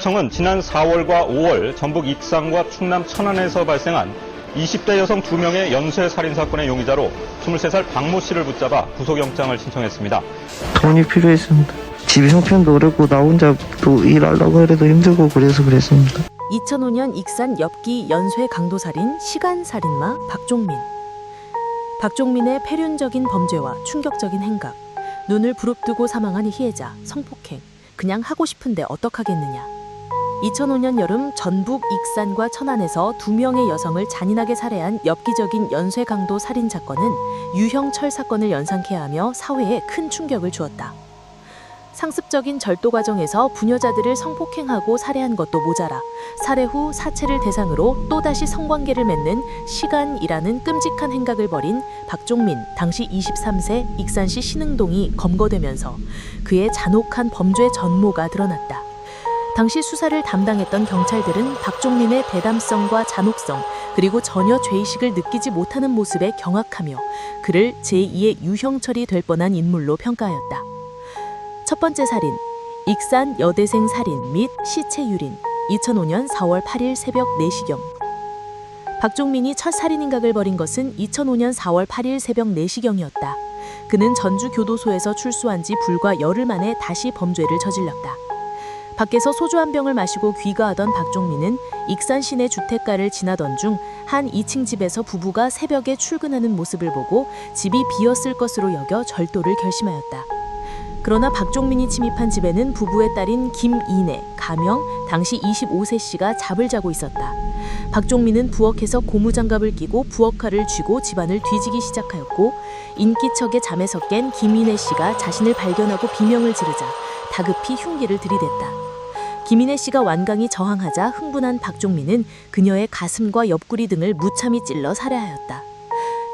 청은 지난 4월과 5월 전북 익산과 충남 천안에서 발생한 20대 여성 2명의 연쇄 살인 사건의 용의자로 23살 박모 씨를 붙잡아 구속영장을 신청했습니다. 돈이 필요했습니다. 집 형편도 어렵고 나 혼자 또 일하려고 해도 힘들고 그래서 그랬습니다. 2005년 익산 엽기 연쇄 강도살인 시간살인마 박종민. 박종민의 폐륜적인 범죄와 충격적인 행각, 눈을 부릅뜨고 사망한 희애자, 성폭행, 그냥 하고 싶은데 어떡하겠느냐. 2005년 여름 전북 익산과 천안에서 2명의 여성을 잔인하게 살해한 엽기적인 연쇄 강도 살인 사건은 유형철 사건을 연상케 하며 사회에 큰 충격을 주었다. 상습적인 절도 과정에서 부녀자들을 성폭행하고 살해한 것도 모자라 살해 후 사체를 대상으로 또다시 성관계를 맺는 시간이라는 끔찍한 행각을 벌인 박종민, 당시 23세 익산시 신흥동이 검거되면서 그의 잔혹한 범죄 전모가 드러났다. 당시 수사를 담당했던 경찰들은 박종민의 대담성과 잔혹성, 그리고 전혀 죄의식을 느끼지 못하는 모습에 경악하며 그를 제2의 유형철이 될 뻔한 인물로 평가하였다. 첫 번째 살인, 익산 여대생 살인 및 시체 유린, 2005년 4월 8일 새벽 4시경. 박종민이 첫 살인행각을 벌인 것은 2005년 4월 8일 새벽 4시경이었다. 그는 전주 교도소에서 출소한 지 불과 열흘 만에 다시 범죄를 저질렀다. 밖에서 소주 한 병을 마시고 귀가하던 박종민은 익산 시내 주택가를 지나던 중 한 2층 집에서 부부가 새벽에 출근하는 모습을 보고 집이 비었을 것으로 여겨 절도를 결심하였다. 그러나 박종민이 침입한 집에는 부부의 딸인 김이내, 가명, 당시 25세 씨가 잠을 자고 있었다. 박종민은 부엌에서 고무장갑을 끼고 부엌칼을 쥐고 집안을 뒤지기 시작하였고 인기척에 잠에서 깬 김이내 씨가 자신을 발견하고 비명을 지르자 다급히 흉기를 들이댔다. 김이내 씨가 완강히 저항하자 흥분한 박종민은 그녀의 가슴과 옆구리 등을 무참히 찔러 살해하였다.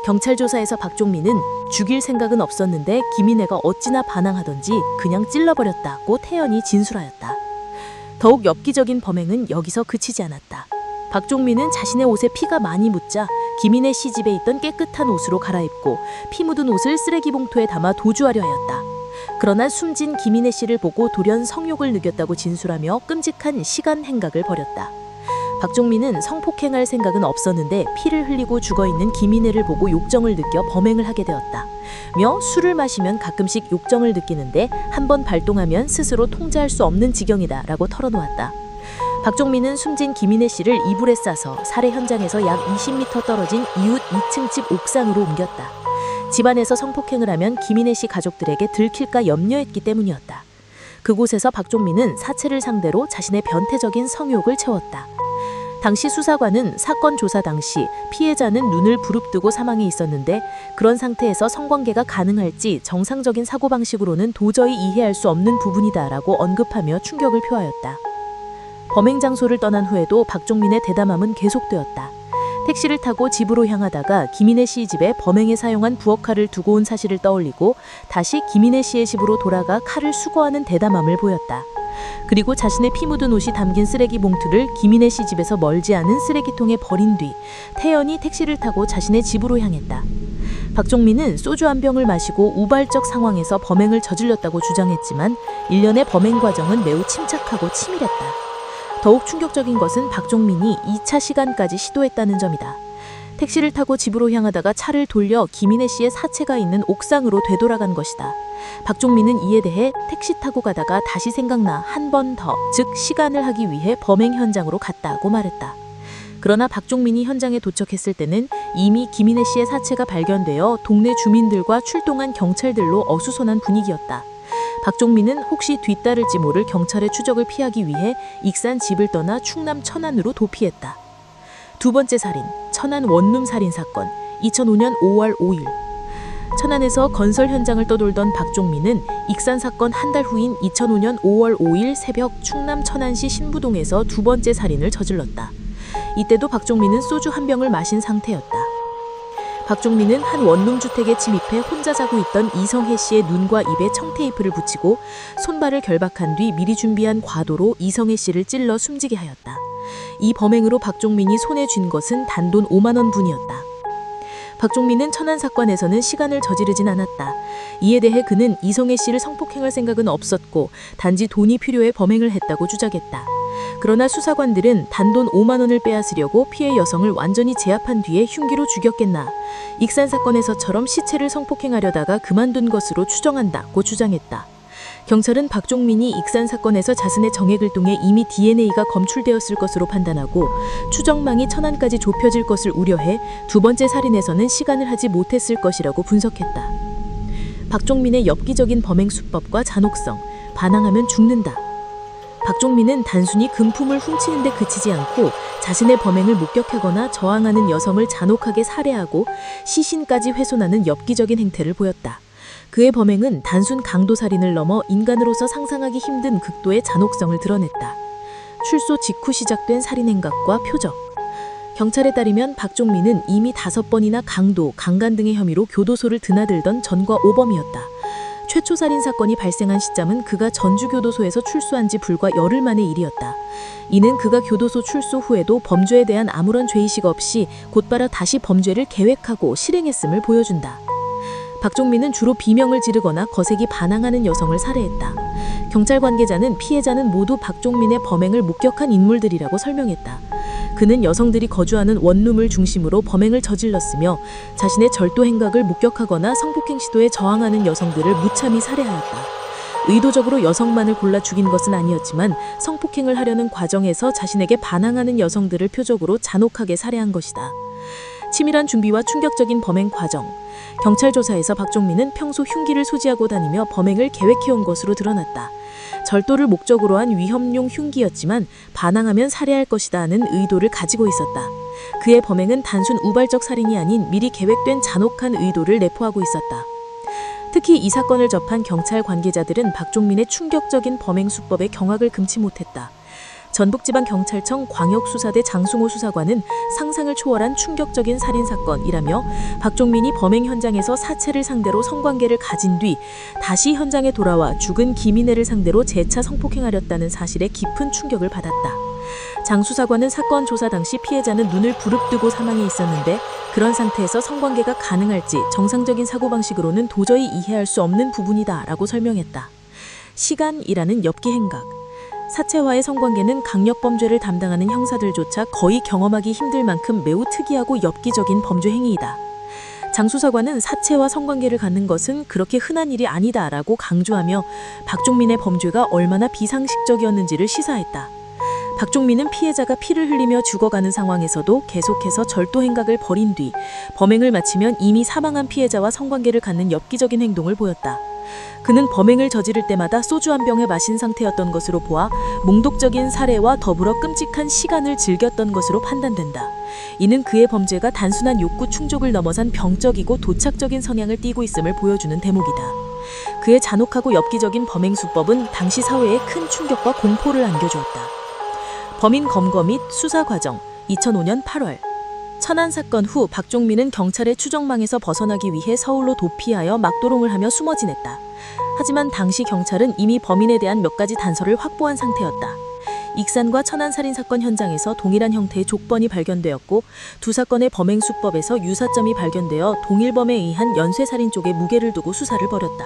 경찰 조사에서 박종민은 죽일 생각은 없었는데 김이내가 어찌나 반항하던지 그냥 찔러버렸다고 태연히 진술하였다. 더욱 엽기적인 범행은 여기서 그치지 않았다. 박종민은 자신의 옷에 피가 많이 묻자 김이내 씨 집에 있던 깨끗한 옷으로 갈아입고 피 묻은 옷을 쓰레기 봉투에 담아 도주하려 하였다. 그러나 숨진 김이내 씨를 보고 돌연 성욕을 느꼈다고 진술하며 끔찍한 시간 행각을 벌였다. 박종민은 성폭행할 생각은 없었는데 피를 흘리고 죽어있는 김이내를 보고 욕정을 느껴 범행을 하게 되었다. 며 술을 마시면 가끔씩 욕정을 느끼는데 한 번 발동하면 스스로 통제할 수 없는 지경이다 라고 털어놓았다. 박종민은 숨진 김이내 씨를 이불에 싸서 살해 현장에서 약 20m 떨어진 이웃 2층 집 옥상으로 옮겼다. 집안에서 성폭행을 하면 김이내 씨 가족들에게 들킬까 염려했기 때문이었다. 그곳에서 박종민은 사체를 상대로 자신의 변태적인 성욕을 채웠다. 당시 수사관은 사건 조사 당시 피해자는 눈을 부릅뜨고 사망해 있었는데 그런 상태에서 성관계가 가능할지 정상적인 사고방식으로는 도저히 이해할 수 없는 부분이다라고 언급하며 충격을 표하였다. 범행 장소를 떠난 후에도 박종민의 대담함은 계속되었다. 택시를 타고 집으로 향하다가 김이내 씨 집에 범행에 사용한 부엌칼을 두고 온 사실을 떠올리고 다시 김이내 씨의 집으로 돌아가 칼을 수거하는 대담함을 보였다. 그리고 자신의 피 묻은 옷이 담긴 쓰레기 봉투를 김이내 씨 집에서 멀지 않은 쓰레기통에 버린 뒤 태연히 택시를 타고 자신의 집으로 향했다. 박종민은 소주 한 병을 마시고 우발적 상황에서 범행을 저질렀다고 주장했지만 일련의 범행 과정은 매우 침착하고 치밀했다. 더욱 충격적인 것은 박종민이 2차 시간까지 시도했다는 점이다. 택시를 타고 집으로 향하다가 차를 돌려 김이내 씨의 사체가 있는 옥상으로 되돌아간 것이다. 박종민은 이에 대해 택시 타고 가다가 다시 생각나 한 번 더, 즉 시간을 하기 위해 범행 현장으로 갔다고 말했다. 그러나 박종민이 현장에 도착했을 때는 이미 김이내 씨의 사체가 발견되어 동네 주민들과 출동한 경찰들로 어수선한 분위기였다. 박종민은 혹시 뒤따를지 모를 경찰의 추적을 피하기 위해 익산 집을 떠나 충남 천안으로 도피했다. 두 번째 살인, 천안 원룸 살인 사건, 2005년 5월 5일. 천안에서 건설 현장을 떠돌던 박종민은 익산 사건 한 달 후인 2005년 5월 5일 새벽 충남 천안시 신부동에서 두 번째 살인을 저질렀다. 이때도 박종민은 소주 한 병을 마신 상태였다. 박종민은 한 원룸 주택에 침입해 혼자 자고 있던 이성혜 씨의 눈과 입에 청테이프를 붙이고 손발을 결박한 뒤 미리 준비한 과도로 이성혜 씨를 찔러 숨지게 하였다. 이 범행으로 박종민이 손에 쥔 것은 단돈 5만 원 분이었다. 박종민은 천안 사건에서는 시간을 저지르진 않았다. 이에 대해 그는 이성혜 씨를 성폭행할 생각은 없었고 단지 돈이 필요해 범행을 했다고 주장했다. 그러나 수사관들은 단돈 5만 원을 빼앗으려고 피해 여성을 완전히 제압한 뒤에 흉기로 죽였겠나. 익산 사건에서처럼 시체를 성폭행하려다가 그만둔 것으로 추정한다고 주장했다. 경찰은 박종민이 익산 사건에서 자신의 정액을 통해 이미 DNA가 검출되었을 것으로 판단하고 추정망이 천안까지 좁혀질 것을 우려해 두 번째 살인에서는 시간을 하지 못했을 것이라고 분석했다. 박종민의 엽기적인 범행 수법과 잔혹성, 반항하면 죽는다. 박종민은 단순히 금품을 훔치는 데 그치지 않고 자신의 범행을 목격하거나 저항하는 여성을 잔혹하게 살해하고 시신까지 훼손하는 엽기적인 행태를 보였다. 그의 범행은 단순 강도살인을 넘어 인간으로서 상상하기 힘든 극도의 잔혹성을 드러냈다. 출소 직후 시작된 살인행각과 표적. 경찰에 따르면 박종민은 이미 5번이나 강도, 강간 등의 혐의로 교도소를 드나들던 전과 오범이었다. 최초 살인 사건이 발생한 시점은 그가 전주교도소에서 출소한 지 불과 열흘 만의 일이었다. 이는 그가 교도소 출소 후에도 범죄에 대한 아무런 죄의식 없이 곧바로 다시 범죄를 계획하고 실행했음을 보여준다. 박종민은 주로 비명을 지르거나 거세게 반항하는 여성을 살해했다. 경찰 관계자는 피해자는 모두 박종민의 범행을 목격한 인물들이라고 설명했다. 그는 여성들이 거주하는 원룸을 중심으로 범행을 저질렀으며 자신의 절도 행각을 목격하거나 성폭행 시도에 저항하는 여성들을 무참히 살해하였다. 의도적으로 여성만을 골라 죽인 것은 아니었지만 성폭행을 하려는 과정에서 자신에게 반항하는 여성들을 표적으로 잔혹하게 살해한 것이다. 치밀한 준비와 충격적인 범행 과정. 경찰 조사에서 박종민은 평소 흉기를 소지하고 다니며 범행을 계획해온 것으로 드러났다. 절도를 목적으로 한 위험용 흉기였지만 반항하면 살해할 것이다 하는 의도를 가지고 있었다. 그의 범행은 단순 우발적 살인이 아닌 미리 계획된 잔혹한 의도를 내포하고 있었다. 특히 이 사건을 접한 경찰 관계자들은 박종민의 충격적인 범행 수법에 경악을 금치 못했다. 전북지방경찰청 광역수사대 장승호 수사관은 상상을 초월한 충격적인 살인사건이라며 박종민이 범행 현장에서 사체를 상대로 성관계를 가진 뒤 다시 현장에 돌아와 죽은 김인혜를 상대로 재차 성폭행하렸다는 사실에 깊은 충격을 받았다. 장 수사관은 사건 조사 당시 피해자는 눈을 부릅뜨고 사망해 있었는데 그런 상태에서 성관계가 가능할지 정상적인 사고방식으로는 도저히 이해할 수 없는 부분이다라고 설명했다. 시간이라는 엽기 행각. 사체와의 성관계는 강력범죄를 담당하는 형사들조차 거의 경험하기 힘들 만큼 매우 특이하고 엽기적인 범죄 행위이다. 장 수사관은 사체와 성관계를 갖는 것은 그렇게 흔한 일이 아니다라고 강조하며 박종민의 범죄가 얼마나 비상식적이었는지를 시사했다. 박종민은 피해자가 피를 흘리며 죽어가는 상황에서도 계속해서 절도 행각을 벌인 뒤 범행을 마치면 이미 사망한 피해자와 성관계를 갖는 엽기적인 행동을 보였다. 그는 범행을 저지를 때마다 소주 한 병을 마신 상태였던 것으로 보아 몽독적인 살해와 더불어 끔찍한 시간을 즐겼던 것으로 판단된다. 이는 그의 범죄가 단순한 욕구 충족을 넘어선 병적이고 도착적인 성향을 띠고 있음을 보여주는 대목이다. 그의 잔혹하고 엽기적인 범행 수법은 당시 사회에 큰 충격과 공포를 안겨주었다. 범인 검거 및 수사 과정. 2005년 8월 천안 사건 후 박종민은 경찰의 추적망에서 벗어나기 위해 서울로 도피하여 막도롱을 하며 숨어 지냈다. 하지만 당시 경찰은 이미 범인에 대한 몇 가지 단서를 확보한 상태였다. 익산과 천안 살인사건 현장에서 동일한 형태의 족번이 발견되었고 두 사건의 범행 수법에서 유사점이 발견되어 동일범에 의한 연쇄살인 쪽에 무게를 두고 수사를 벌였다.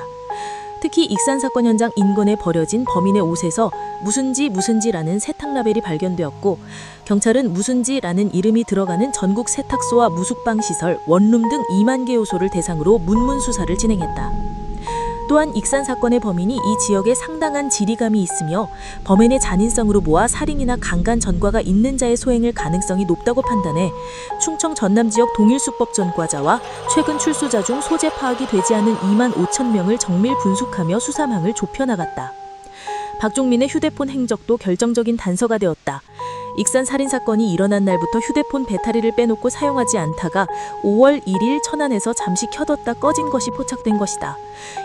특히 익산 사건 현장 인근에 버려진 범인의 옷에서 무슨지라는 세탁 라벨이 발견되었고 경찰은 무슨지라는 이름이 들어가는 전국 세탁소와 무숙방 시설, 원룸 등 2만 개 요소를 대상으로 문문 수사를 진행했다. 또한 익산 사건의 범인이 이 지역에 상당한 지리감이 있으며 범인의 잔인성으로 보아 살인이나 강간 전과가 있는 자의 소행일 가능성이 높다고 판단해 충청 전남 지역 동일수법 전과자와 최근 출소자 중 소재 파악이 되지 않은 2만 5천 명을 정밀 분석하며 수사망을 좁혀나갔다. 박종민의 휴대폰 행적도 결정적인 단서가 되었다. 익산 살인사건이 일어난 날부터 휴대폰 배터리를 빼놓고 사용하지 않다가 5월 1일 천안에서 잠시 켜뒀다 꺼진 것이 포착된 것이다.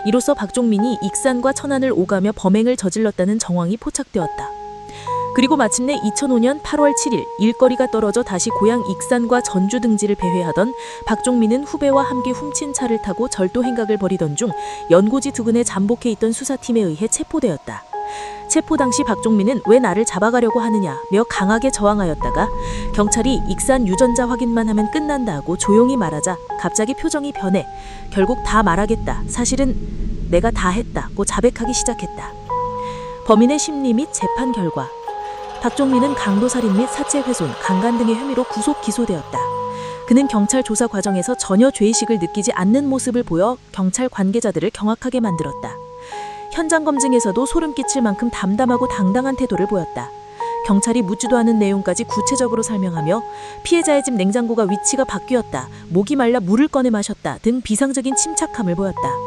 이로써 박종민이 익산과 천안을 오가며 범행을 저질렀다는 정황이 포착되었다. 그리고 마침내 2005년 8월 7일 일거리가 떨어져 다시 고향 익산과 전주 등지를 배회하던 박종민은 후배와 함께 훔친 차를 타고 절도 행각을 벌이던 중 연고지 두근에 잠복해 있던 수사팀에 의해 체포되었다. 체포 당시 박종민은 왜 나를 잡아가려고 하느냐며 강하게 저항하였다가 경찰이 익산 유전자 확인만 하면 끝난다 하고 조용히 말하자 갑자기 표정이 변해 결국 다 말하겠다. 사실은 내가 다 했다고 자백하기 시작했다. 범인의 심리 및 재판 결과 박종민은 강도살인 및 사체훼손, 강간 등의 혐의로 구속 기소되었다. 그는 경찰 조사 과정에서 전혀 죄의식을 느끼지 않는 모습을 보여 경찰 관계자들을 경악하게 만들었다. 현장 검증에서도 소름 끼칠 만큼 담담하고 당당한 태도를 보였다. 경찰이 묻지도 않은 내용까지 구체적으로 설명하며 피해자의 집 냉장고가 위치가 바뀌었다, 목이 말라 물을 꺼내 마셨다 등 비상적인 침착함을 보였다.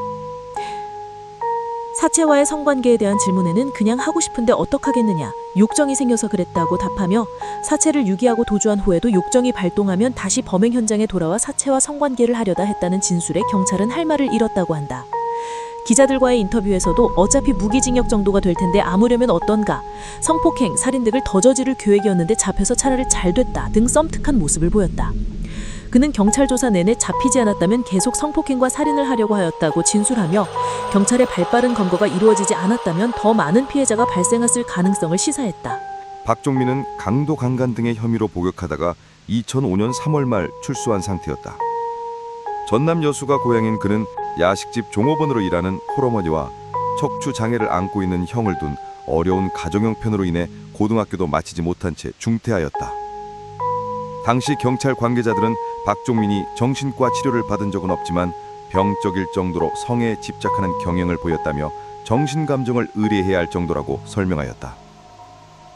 사체와의 성관계에 대한 질문에는 그냥 하고 싶은데 어떡하겠느냐, 욕정이 생겨서 그랬다고 답하며 사체를 유기하고 도주한 후에도 욕정이 발동하면 다시 범행 현장에 돌아와 사체와 성관계를 하려다 했다는 진술에 경찰은 할 말을 잃었다고 한다. 기자들과의 인터뷰에서도 어차피 무기징역 정도가 될 텐데 아무려면 어떤가, 성폭행, 살인 등을 더 저지를 계획이었는데 잡혀서 차라리 잘 됐다 등 썸특한 모습을 보였다. 그는 경찰 조사 내내 잡히지 않았다면 계속 성폭행과 살인을 하려고 하였다고 진술하며 경찰의 발빠른 검거가 이루어지지 않았다면 더 많은 피해자가 발생했을 가능성을 시사했다. 박종민은 강도 강간 등의 혐의로 복역하다가 2005년 3월 말 출소한 상태였다. 전남 여수가 고향인 그는 야식집 종업원으로 일하는 홀어머니와 척추 장애를 안고 있는 형을 둔 어려운 가정 형편으로 인해 고등학교도 마치지 못한 채 중퇴하였다. 당시 경찰 관계자들은 박종민이 정신과 치료를 받은 적은 없지만 병적일 정도로 성에 집착하는 경향을 보였다며 정신감정을 의뢰해야 할 정도라고 설명하였다.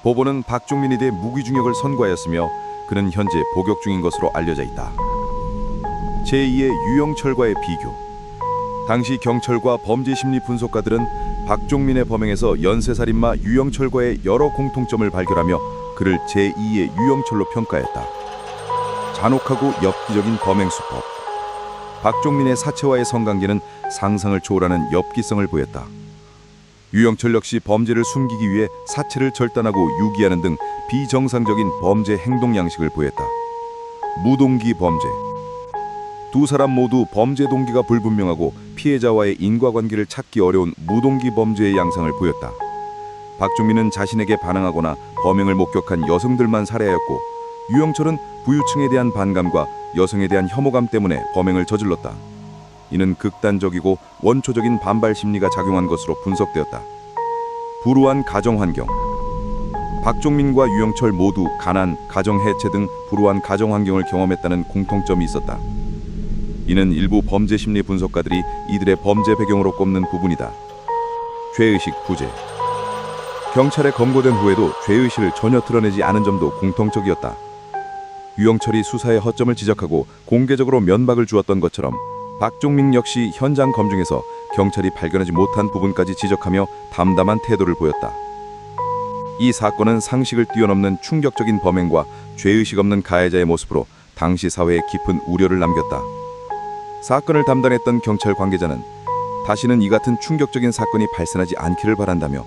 법원은 박종민에 대해 무기징역을 선고하였으며 그는 현재 복역 중인 것으로 알려져 있다. 제2의 유영철과의 비교. 당시 경찰과 범죄심리 분석가들은 박종민의 범행에서 연쇄살인마 유영철과의 여러 공통점을 발견하며 그를 제2의 유영철로 평가했다. 잔혹하고 엽기적인 범행 수법. 박종민의 사체와의 성관계는 상상을 초월하는 엽기성을 보였다. 유영철 역시 범죄를 숨기기 위해 사체를 절단하고 유기하는 등 비정상적인 범죄 행동 양식을 보였다. 무동기 범죄. 두 사람 모두 범죄 동기가 불분명하고 피해자와의 인과관계를 찾기 어려운 무동기 범죄의 양상을 보였다. 박종민은 자신에게 반항하거나 범행을 목격한 여성들만 살해하였고 유영철은 부유층에 대한 반감과 여성에 대한 혐오감 때문에 범행을 저질렀다. 이는 극단적이고 원초적인 반발 심리가 작용한 것으로 분석되었다. 불우한 가정 환경. 박종민과 유영철 모두 가난, 가정 해체 등 불우한 가정 환경을 경험했다는 공통점이 있었다. 이는 일부 범죄 심리 분석가들이 이들의 범죄 배경으로 꼽는 부분이다. 죄의식 부재. 경찰에 검거된 후에도 죄의식을 전혀 드러내지 않은 점도 공통적이었다. 유영철이 수사의 허점을 지적하고 공개적으로 면박을 주었던 것처럼 박종민 역시 현장 검증에서 경찰이 발견하지 못한 부분까지 지적하며 담담한 태도를 보였다. 이 사건은 상식을 뛰어넘는 충격적인 범행과 죄의식 없는 가해자의 모습으로 당시 사회에 깊은 우려를 남겼다. 사건을 담당했던 경찰 관계자는 다시는 이 같은 충격적인 사건이 발생하지 않기를 바란다며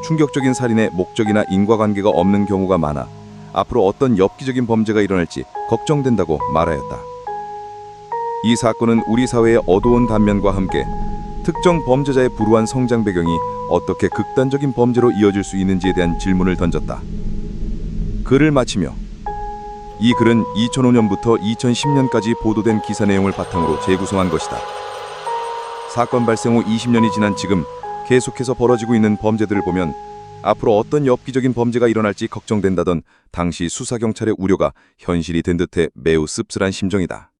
충격적인 살인의 목적이나 인과관계가 없는 경우가 많아 앞으로 어떤 엽기적인 범죄가 일어날지 걱정된다고 말하였다. 이 사건은 우리 사회의 어두운 단면과 함께 특정 범죄자의 불우한 성장 배경이 어떻게 극단적인 범죄로 이어질 수 있는지에 대한 질문을 던졌다. 글을 마치며 이 글은 2005년부터 2010년까지 보도된 기사 내용을 바탕으로 재구성한 것이다. 사건 발생 후 20년이 지난 지금 계속해서 벌어지고 있는 범죄들을 보면 앞으로 어떤 엽기적인 범죄가 일어날지 걱정된다던 당시 수사경찰의 우려가 현실이 된 듯해 매우 씁쓸한 심정이다.